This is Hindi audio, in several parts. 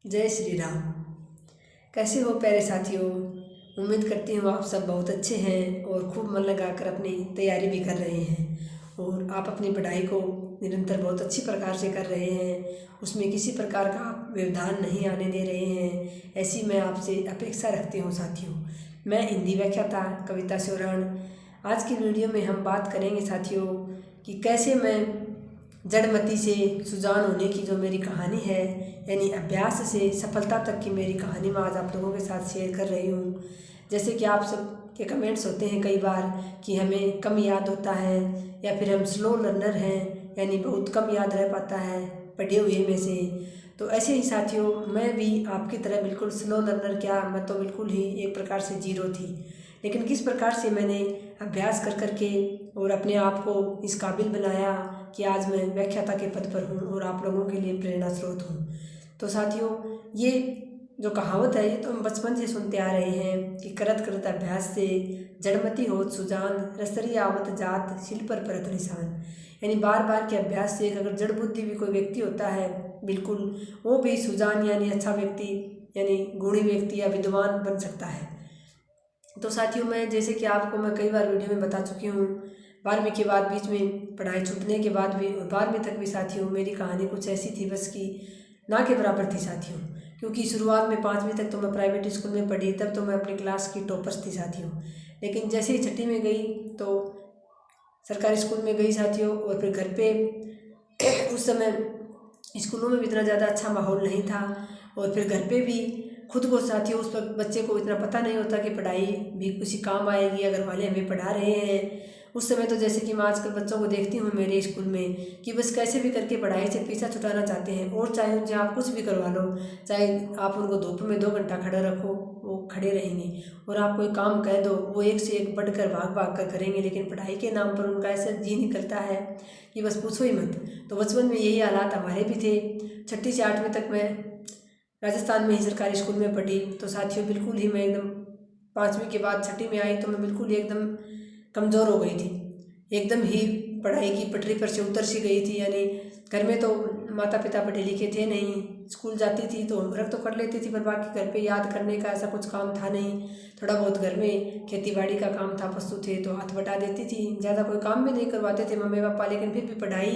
जय श्री राम। कैसे हो प्यारे साथियों। उम्मीद करती हूँ आप सब बहुत अच्छे हैं और खूब मन लगाकर अपनी तैयारी भी कर रहे हैं और आप अपनी पढ़ाई को निरंतर बहुत अच्छी प्रकार से कर रहे हैं। उसमें किसी प्रकार का आप व्यवधान नहीं आने दे रहे हैं, ऐसी मैं आपसे अपेक्षा रखती हूँ साथियों। मैं हिंदी व्याख्याता कविता सिवरण। आज की वीडियो में हम बात करेंगे साथियों कि कैसे मैं जड़मती से सुजान होने की जो मेरी कहानी है, यानी अभ्यास से सफलता तक की मेरी कहानी मैं आज आप लोगों के साथ शेयर कर रही हूँ। जैसे कि आप सब के कमेंट्स होते हैं कई बार कि हमें कम याद होता है या फिर हम स्लो लर्नर हैं, यानी बहुत कम याद रह पाता है पढ़े हुए में से। तो ऐसे ही साथियों मैं भी आपकी तरह बिल्कुल स्लो लर्नर, क्या मैं तो बिल्कुल ही एक प्रकार से जीरो थी। लेकिन किस प्रकार से मैंने अभ्यास कर करके और अपने आप को इस काबिल बनाया कि आज मैं व्याख्याता के पद पर हूँ और आप लोगों के लिए प्रेरणा स्रोत हूँ। तो साथियों ये जो कहावत है ये तो हम बचपन से सुनते आ रहे हैं कि करत करत अभ्यास से जड़मती होत सुजान, रसरी आवत जात शिल पर परत निशान। यानी बार बार के अभ्यास से अगर जड़ बुद्धि भी कोई व्यक्ति होता है बिल्कुल वो भी सुजान यानी अच्छा व्यक्ति यानी गुणी व्यक्ति या विद्वान बन सकता है। तो साथियों मैं जैसे कि आपको मैं कई बार वीडियो में बता चुकी हूँ, 12वीं के बाद बीच में पढ़ाई छूटने के बाद भी और 12वीं तक भी साथियों मेरी कहानी कुछ ऐसी थी बस की ना के बराबर थी साथियों। क्योंकि शुरुआत में 5वीं तक तो मैं प्राइवेट स्कूल में पढ़ी, तब तो मैं अपनी क्लास की टॉपर्स थी साथियों। लेकिन जैसे ही 6ठी में गई तो सरकारी स्कूल में गई साथियों, और फिर घर पे उस समय स्कूलों में भी इतना ज़्यादा अच्छा माहौल नहीं था, और फिर घर पे भी खुद को साथियों उस वक्त बच्चे को इतना पता नहीं होता कि पढ़ाई भी किसी काम आएगी अगर वाले हमें पढ़ा रहे हैं। उस समय तो जैसे कि मैं आजकल बच्चों को देखती हूँ मेरे स्कूल में कि बस कैसे भी करके पढ़ाई से पीछा छुटाना चाहते हैं, और चाहे उनसे आप कुछ भी करवा लो, चाहे आप उनको धूप में 2 घंटा खड़ा रखो वो खड़े रहेंगे, और आप कोई काम कह दो वो एक से एक बढ़कर भाग भाग कर करेंगे। लेकिन पढ़ाई के नाम पर उनका ऐसा जी निकलता है कि बस पूछो ही मत। तो बचपन में यही हालात हमारे भी थे। 6ठी से 8वीं तक मैं राजस्थान में ही सरकारी स्कूल में पढ़ी। तो साथियों बिल्कुल ही मैं एकदम 5वीं के बाद 6ठी में आई तो मैं बिल्कुल एकदम कमज़ोर हो गई थी, एकदम ही पढ़ाई की पटरी पर से उतर सी गई थी। यानी घर में तो माता पिता पढ़े लिखे थे नहीं, स्कूल जाती थी तो होमवर्क तो कर लेती थी पर बाकी घर पे याद करने का ऐसा कुछ काम था नहीं। थोड़ा बहुत घर में खेती बाड़ी का काम था, पशु थे तो हाथ बटा देती थी, ज़्यादा कोई काम भी नहीं करवाते थे मम्मी पापा। लेकिन फिर भी पढ़ाई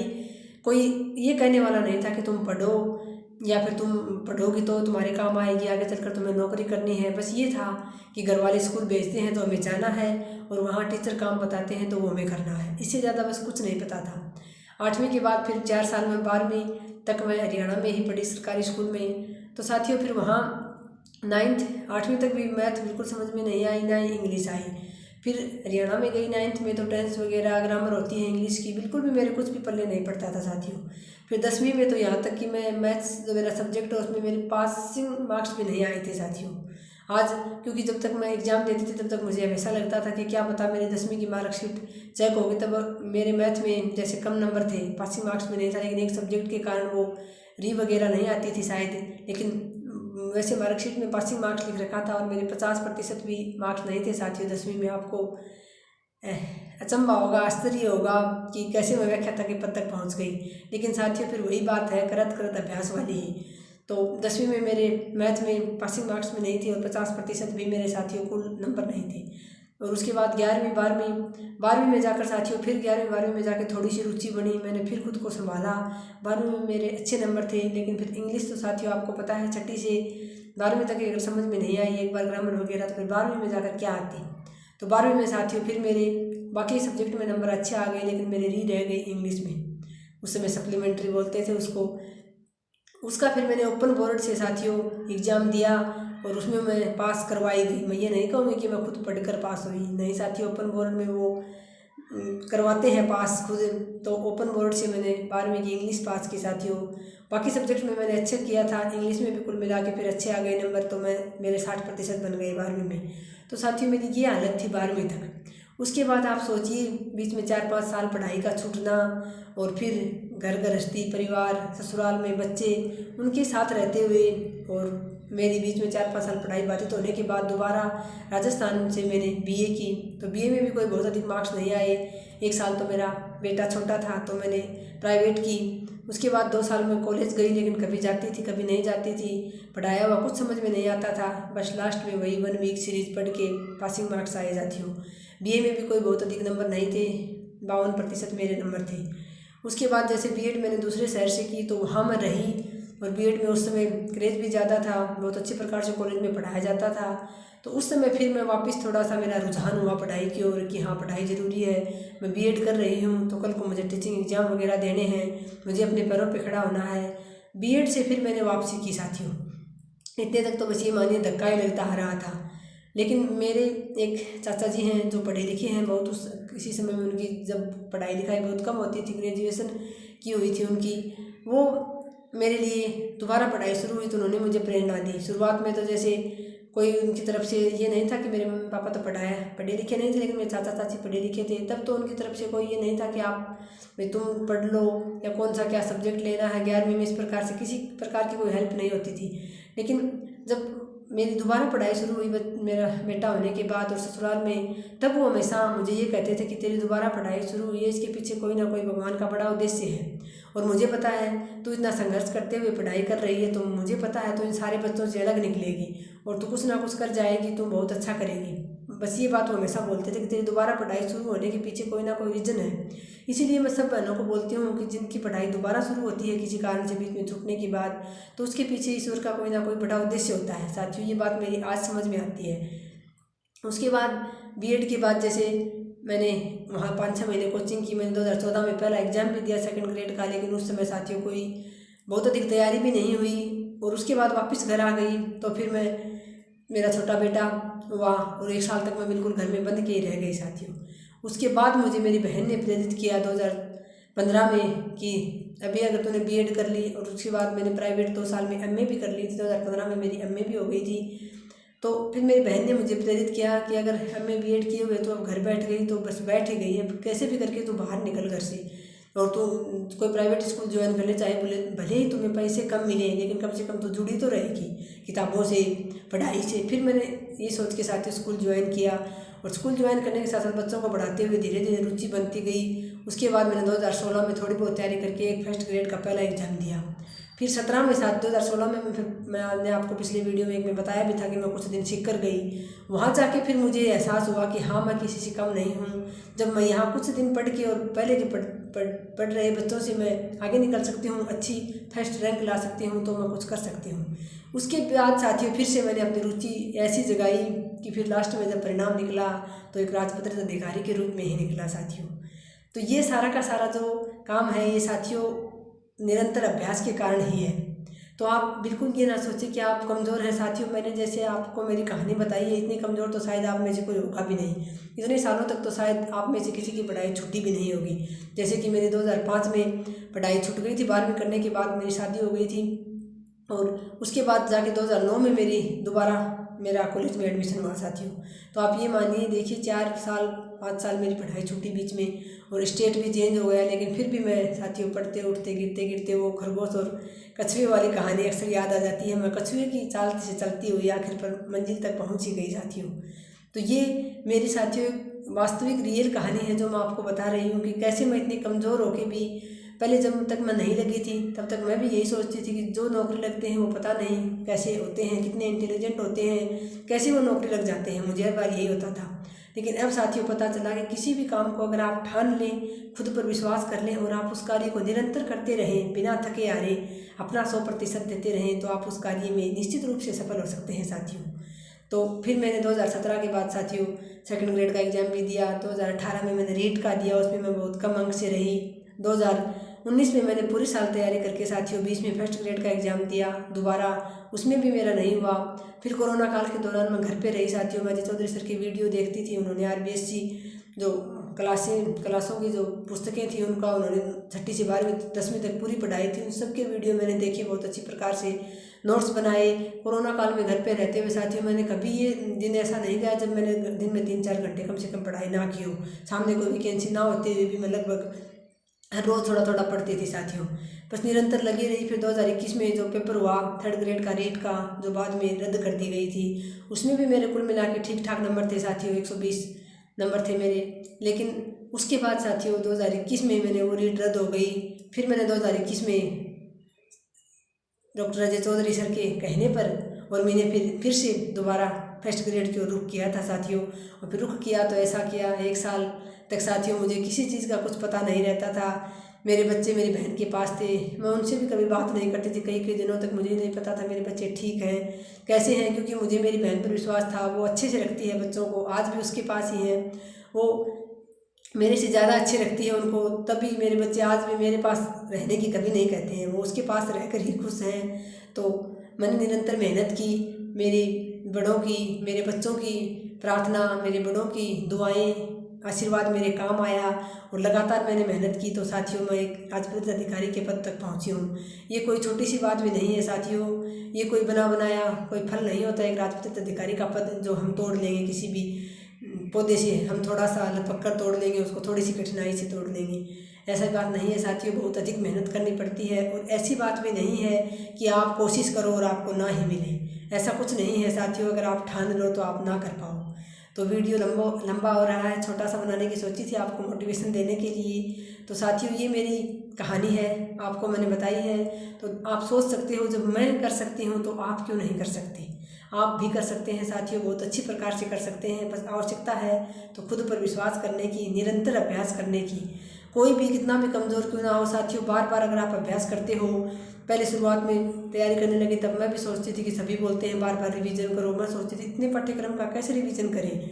कोई ये कहने वाला नहीं था कि तुम पढ़ो या फिर तुम पढ़ोगी तो तुम्हारे काम आएगी, आगे चलकर तुम्हें नौकरी करनी है। बस ये था कि घर वाले स्कूल भेजते हैं तो हमें जाना है और वहाँ टीचर काम बताते हैं तो वो हमें करना है, इससे ज़्यादा बस कुछ नहीं पता था। 8वीं के बाद फिर 4 साल में 12वीं तक मैं हरियाणा में ही पढ़ी सरकारी स्कूल में। तो साथियों फिर वहाँ 9th 8वीं तक भी मैथ बिल्कुल समझ में नहीं आई, ना ही इंग्लिश आई। फिर हरियाणा में गई 9th में तो टेंस वगैरह ग्रामर होती है इंग्लिश की, बिल्कुल भी मेरे कुछ भी पल्ले नहीं पड़ता था साथियों। फिर 10वीं में तो यहाँ तक कि मैं मैथ्स जो मेरा सब्जेक्ट है उसमें मेरे पासिंग मार्क्स भी नहीं आए थे साथियों। आज क्योंकि जब तक मैं एग्ज़ाम देती थी तब तक मुझे हमेशा लगता था कि क्या पता मेरी 10वीं की मार्कशीट चेक होगी तब मेरे मैथ में जैसे कम नंबर थे, पासिंग मार्क्स में नहीं था, लेकिन एक सब्जेक्ट के कारण वो री वगैरह नहीं आती थी शायद। लेकिन वैसे मार्कशीट में पासिंग मार्क्स लिख रखा था और मेरे 50% भी मार्क्स नहीं थे साथियों 10वीं में। आपको अचंभा होगा, आश्चर्य होगा कि कैसे मैं व्याख्याता के पद तक पहुंच गई। लेकिन साथियों फिर वही बात है करत करत अभ्यास वाली ही। तो 10वीं में मेरे मैथ में पासिंग मार्क्स में नहीं थी और 50% भी मेरे साथियों कुल नंबर नहीं थे। और उसके बाद 11वीं 12वीं में जाकर साथियों फिर 11वीं 12वीं में जाकर थोड़ी सी रुचि बनी, मैंने फिर खुद को संभाला। 12वीं में मेरे अच्छे नंबर थे, लेकिन फिर इंग्लिश तो साथियों आपको पता है 6ठी से 12वीं तक अगर समझ में नहीं आई एक बार ग्रामर वगैरह तो फिर 12वीं में जाकर क्या आती। तो 12वीं में साथियों फिर मेरे बाकी सब्जेक्ट में नंबर अच्छे आ गए, लेकिन मेरे री रह गई इंग्लिश में। उस समय सप्लीमेंट्री बोलते थे उसको। उसका फिर मैंने ओपन बोर्ड से साथियों एग्ज़ाम दिया और उसमें मैं पास करवाई गई। मैं ये नहीं कहूँगी कि मैं खुद पढ़कर पास हुई, नहीं साथियों, ओपन बोर्ड में वो करवाते हैं पास खुद। तो ओपन बोर्ड से मैंने 12वीं की इंग्लिश पास की साथियों। बाकी सब्जेक्ट में मैंने अच्छे किया था, इंग्लिश में भी कुल मिला के फिर अच्छे आ गए नंबर, तो मेरे 60% बन गए 12वीं में। तो साथियों मेरी ये हालत थी 12वीं तक। उसके बाद आप सोचिए बीच में 4-5 साल पढ़ाई का छूटना और फिर घर गृहस्थी, परिवार, ससुराल में बच्चे, उनके साथ रहते हुए, और मेरी बीच में 4-5 साल पढ़ाई बाधित होने के बाद दोबारा राजस्थान से मैंने बीए की। तो बीए में भी कोई बहुत अधिक मार्क्स नहीं आए। 1 साल तो मेरा बेटा छोटा था तो मैंने प्राइवेट की। उसके बाद 2 साल में कॉलेज गई, लेकिन कभी जाती थी कभी नहीं जाती थी। पढ़ाया हुआ कुछ समझ में नहीं आता था, बस लास्ट में वही 1 वीक सीरीज पढ़ के पासिंग मार्क्स आए साथियों। बीए में भी कोई बहुत अधिक नंबर नहीं थे, 52% मेरे नंबर थे। उसके बाद जैसे बीएड मैंने दूसरे शहर से की तो वहाँ मैं रही, और बीएड में उस समय क्रेज भी ज़्यादा था, बहुत अच्छे प्रकार से कॉलेज में पढ़ाया जाता था। तो उस समय फिर मैं वापस थोड़ा सा मेरा रुझान हुआ पढ़ाई की ओर कि हाँ पढ़ाई ज़रूरी है, मैं बीएड कर रही हूँ तो कल को मुझे टीचिंग एग्ज़ाम वगैरह देने हैं, मुझे अपने पैरों पे खड़ा होना है। बीएड से फिर मैंने वापसी की साथियों। इतने तक तो बस ये मानिए धक्का ही लगता आ रहा था। लेकिन मेरे एक चाचा जी हैं जो पढ़े लिखे हैं बहुत, उस किसी समय में उनकी जब पढ़ाई लिखाई बहुत कम होती थी, ग्रेजुएशन की हुई थी उनकी, वो मेरे लिए दोबारा पढ़ाई शुरू हुई तो उन्होंने मुझे प्रेरणा दी। शुरुआत में तो जैसे कोई उनकी तरफ से ये नहीं था कि मेरे मम्मी पापा तो पढ़े लिखे नहीं थे, लेकिन मेरे चाचा चाची पढ़े लिखे थे, तब तो उनकी तरफ से कोई ये नहीं था कि आप भाई तुम पढ़ लो या कौन सा क्या सब्जेक्ट लेना है 11वीं में, इस प्रकार से किसी प्रकार की कोई हेल्प नहीं होती थी। लेकिन जब मेरी दोबारा पढ़ाई शुरू हुई मेरा बेटा होने के बाद और ससुराल में, तब वो हमेशा मुझे ये कहते थे कि तेरी दोबारा पढ़ाई शुरू हुई है, इसके पीछे कोई ना कोई भगवान का बड़ा उद्देश्य है, और मुझे पता है तू इतना संघर्ष करते हुए पढ़ाई कर रही है तो मुझे पता है तो इन सारे बच्चों से अलग निकलेगी और तू कुछ ना कुछ कर जाएगी, तुम बहुत अच्छा करेगी। बस ये बात वो हमेशा बोलते थे कि तेरी दोबारा पढ़ाई शुरू होने के पीछे कोई ना कोई रीज़न है। इसीलिए मैं सब बहनों को बोलती हूँ कि जिनकी पढ़ाई दोबारा शुरू होती है किसी कारण से बीच में छूटने के बाद, तो उसके पीछे ईश्वर का कोई ना कोई बड़ा उद्देश्य होता है साथियों। ये बात मेरी आज समझ में आती है। उसके बाद बीएड के बाद जैसे मैंने वहाँ 5-6 महीने कोचिंग की। मैंने 2014 में पहला एग्ज़ाम भी दिया 2nd ग्रेड का, लेकिन उस समय साथियों कोई बहुत अधिक तैयारी भी नहीं हुई, और उसके बाद वापस घर आ गई। तो फिर मेरा छोटा बेटा हुआ और 1 साल तक मैं बिल्कुल घर में बंद के ही रह गई साथियों। उसके बाद मुझे मेरी बहन ने प्रेरित किया 2015 में कि अभी अगर तूने बीएड कर ली, और उसके बाद मैंने प्राइवेट 2 साल में एमए भी कर ली थी, 2015 में मेरी एमए भी हो गई थी। तो फिर मेरी बहन ने मुझे प्रेरित किया कि अगर एमए बीएड किए हुए तो अब घर बैठ गई तो बस बैठ ही गई है, कैसे भी करके तू बाहर निकल घर से, और तू कोई प्राइवेट स्कूल ज्वाइन कर ले, चाहे भले ही तुम्हें पैसे कम मिले, लेकिन कम से कम तो जुड़ी तो रहेगी किताबों से, पढ़ाई से। फिर मैंने ये सोच के साथ स्कूल ज्वाइन किया, और स्कूल ज्वाइन करने के साथ साथ बच्चों को पढ़ाते हुए धीरे धीरे रुचि बनती गई। उसके बाद मैंने 2016 में थोड़ी बहुत तैयारी करके एक 1st ग्रेड का पहला एग्ज़ाम दिया। फिर 17 में 2016 में फिर मैंने आपको पिछले वीडियो में एक में बताया भी था कि मैं कुछ दिन सीख कर गई। वहाँ जाके फिर मुझे एहसास हुआ कि हाँ मैं किसी से कम नहीं हूँ। जब मैं यहाँ कुछ दिन पढ़ के और पहले के पढ़ रहे बच्चों से मैं आगे निकल सकती हूँ, अच्छी 1st रैंक ला सकती हूँ, तो मैं कुछ कर सकती हूँ। उसके बाद साथियों फिर से मैंने अपनी रुचि ऐसी जगाई कि फिर लास्ट में जब परिणाम निकला तो एक राजपत्रित अधिकारी के रूप में ही निकला साथियों। तो ये सारा का सारा जो काम है ये साथियों निरंतर अभ्यास के कारण ही है। तो आप बिल्कुल ये ना सोचें कि आप कमज़ोर हैं साथियों। मैंने जैसे आपको मेरी कहानी बताई है, इतनी कमज़ोर तो शायद आप में से कोई होगा भी नहीं। इतने सालों तक तो शायद आप में से किसी की पढ़ाई छुट्टी भी नहीं होगी। जैसे कि मेरी 2005 में पढ़ाई छूट गई थी, 12वीं करने के बाद मेरी शादी हो गई थी, और उसके बाद जाके 2009 में मेरा कॉलेज में एडमिशन हुआ साथियों। तो आप ये मानिए देखिए 4 साल 5 साल मेरी पढ़ाई छूटी बीच में, और स्टेट भी चेंज हो गया, लेकिन फिर भी मैं साथियों पढ़ते उठते गिरते गिरते वो खरगोश और कछुए वाली कहानी अक्सर याद आ जाती है। मैं कछुए की चाल से चलती हुई आखिर पर मंजिल तक पहुँच ही गई साथियों। तो ये मेरी साथियों वास्तविक रियल कहानी है जो मैं आपको बता रही हूँ कि कैसे मैं इतनी कमज़ोर होके भी, पहले जब तक मैं नहीं लगी थी तब तक मैं भी यही सोचती थी कि जो नौकरी लगते हैं वो पता नहीं कैसे होते हैं, कितने इंटेलिजेंट होते हैं, कैसे वो नौकरी लग जाते हैं। मुझे हर बार यही होता था। लेकिन अब साथियों पता चला कि किसी भी काम को अगर आप ठान लें, खुद पर विश्वास कर लें और आप उस कार्य को निरंतर करते रहें, बिना थके हारे अपना 100% देते रहें, तो आप उस कार्य में निश्चित रूप से सफल हो सकते हैं साथियों। तो फिर मैंने 2017 के बाद साथियों 2nd ग्रेड का एग्ज़ाम भी दिया। 2018 में मैंने रीट का दिया, उसमें मैं बहुत कम अंक से रही। 2019 में मैंने पूरी साल तैयारी करके साथियों 20 में 1st ग्रेड का एग्ज़ाम दिया दोबारा, उसमें भी मेरा नहीं हुआ। फिर कोरोना काल के दौरान मैं घर पे रही साथियों। मैं चौधरी सर की वीडियो देखती थी, उन्होंने RBSC जो क्लासों की जो पुस्तकें थी उनका उन्होंने 6ठी से 12वीं 10वीं तक पूरी पढ़ाई थी, उन सब के वीडियो मैंने देखे, बहुत अच्छी प्रकार से नोट्स बनाए। कोरोना काल में घर पे रहते हुए साथियों मैंने कभी ये दिन ऐसा नहीं गया जब मैंने दिन में 3-4 घंटे कम से कम पढ़ाई ना की हो। सामने कोई वैकेंसी ना होते हुए भी मैं लगभग हर रोज़ थोड़ा थोड़ा पढ़ती थी साथियों, बस निरंतर लगी रही। फिर 2021 में जो पेपर हुआ 3rd ग्रेड का रीट का, जो बाद में रद्द कर दी गई थी, उसमें भी मेरे कुल मिला के ठीक ठाक नंबर थे साथियों, 120 नंबर थे मेरे। लेकिन उसके बाद साथियों 2021 में मैंने वो रीट रद्द हो गई, फिर मैंने 2021 में डॉक्टर अजय चौधरी सर के कहने पर और मैंने फिर से दोबारा फर्स्ट ग्रेड की ओर रुख किया था साथियों। और फिर रुख किया तो ऐसा किया 1 साल तक साथियों मुझे किसी चीज़ का कुछ पता नहीं रहता था। मेरे बच्चे मेरी बहन के पास थे, मैं उनसे भी कभी बात नहीं करती थी। कई कई दिनों तक मुझे नहीं पता था मेरे बच्चे ठीक हैं कैसे हैं, क्योंकि मुझे मेरी बहन पर विश्वास था, वो अच्छे से रखती है बच्चों को, आज भी उसके पास ही हैं, वो मेरे से ज़्यादा अच्छे रखती है उनको। तभी मेरे बच्चे आज भी मेरे पास रहने की कभी नहीं कहते हैं, वो उसके पास रहकर ही खुश हैं। तो मैंने निरंतर मेहनत की, मेरे बड़ों की, मेरे बच्चों की प्रार्थना, मेरे बड़ों की दुआएं, आशीर्वाद मेरे काम आया और लगातार मैंने मेहनत की। तो साथियों मैं एक राजपत्रित अधिकारी के पद तक पहुंची हूँ। ये कोई छोटी सी बात भी नहीं है साथियों, ये कोई बना बनाया कोई फल नहीं होता एक राजपत्रित अधिकारी का पद जो हम तोड़ लेंगे। किसी भी पौधे से हम थोड़ा सा लपक कर तोड़ लेंगे, उसको थोड़ी सी कठिनाई से तोड़ लेंगे, ऐसा बात नहीं है साथियों। बहुत अधिक मेहनत करनी पड़ती है और ऐसी बात भी नहीं है कि आप कोशिश करो और आपको ना ही मिले, ऐसा कुछ नहीं है साथियों। अगर आप ठान लो तो आप ना कर पाओ। तो वीडियो लंबा हो रहा है, छोटा सा बनाने की सोची थी आपको मोटिवेशन देने के लिए। तो साथियों ये मेरी कहानी है, आपको मैंने बताई है। तो आप सोच सकते हो जब मैं कर सकती हूँ तो आप क्यों नहीं कर सकते, आप भी कर सकते हैं साथियों, बहुत अच्छी प्रकार से कर सकते हैं। बस आवश्यकता है तो खुद पर विश्वास करने की, निरंतर अभ्यास करने की। कोई भी कितना भी कमज़ोर क्यों ना हो साथियों, बार बार अगर आप अभ्यास करते हो। पहले शुरुआत में तैयारी करने लगी तब मैं भी सोचती थी कि सभी बोलते हैं बार बार रिवीजन करो, मैं सोचती थी इतने पाठ्यक्रम का कैसे रिवीजन करें,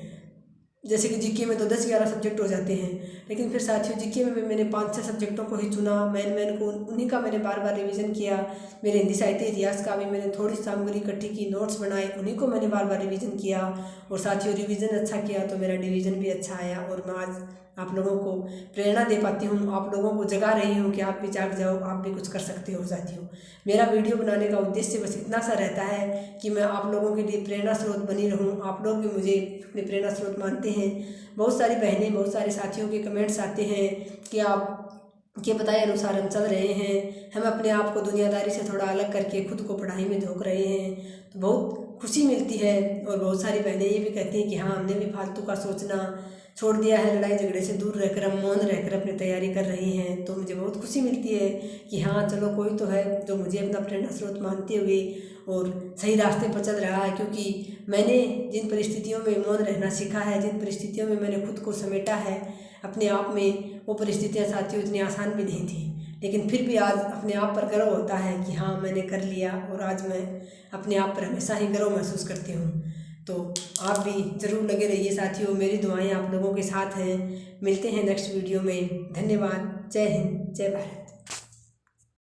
जैसे कि जीके में तो 10-11 सब्जेक्ट हो जाते हैं। लेकिन फिर साथियों जीके में भी मैंने 5-6 सब्जेक्टों को ही चुना, मैन को उन्हीं का मैंने बार बार रिवीजन किया। मेरे हिंदी साहित्य इतिहास का भी मैंने थोड़ी सामग्री इकट्ठी की, नोट्स बनाए, उन्हीं को मैंने बार बार रिवीजन किया। और साथियों रिवीजन अच्छा किया तो मेरा डिवीज़न भी अच्छा आया और मैं आज आप लोगों को प्रेरणा दे पाती हूँ, आप लोगों को जगा रही हूँ कि आप भी जाग जाओ, आप भी कुछ कर सकते हो साथियों। मेरा वीडियो बनाने का उद्देश्य बस इतना सा रहता है कि मैं आप लोगों के लिए प्रेरणा स्रोत बनी रहूँ। आप लोग भी मुझे अपने प्रेरणा स्रोत मानते हैं। बहुत सारी बहनें, बहुत सारे साथियों के कमेंट्स आते हैं कि आप के बताए अनुसार हम चल रहे हैं, हम अपने आप को दुनियादारी से थोड़ा अलग करके खुद को पढ़ाई में झोंक रहे हैं, तो बहुत खुशी मिलती है। और बहुत सारी बहनें ये भी कहती हैं कि हाँ हमने भी फालतू का सोचना छोड़ दिया है, लड़ाई झगड़े से दूर रहकर हम मौन रहकर अपनी तैयारी कर रही हैं। तो मुझे बहुत खुशी मिलती है कि हाँ चलो कोई तो है जो मुझे अपना प्रेरणा स्रोत मानते हुए और सही रास्ते पर चल रहा है। क्योंकि मैंने जिन परिस्थितियों में मौन रहना सीखा है, जिन परिस्थितियों में मैंने खुद को समेटा है अपने आप में, वो परिस्थितियाँ साथियों इतनी आसान भी नहीं थी। लेकिन फिर भी आज अपने आप पर गर्व होता है कि हाँ मैंने कर लिया और आज मैं अपने आप पर हमेशा ही गर्व महसूस करती हूँ। तो आप भी ज़रूर लगे रहिए साथियों, मेरी दुआएं आप लोगों के साथ हैं। मिलते हैं नेक्स्ट वीडियो में। धन्यवाद। जय हिंद, जय भारत।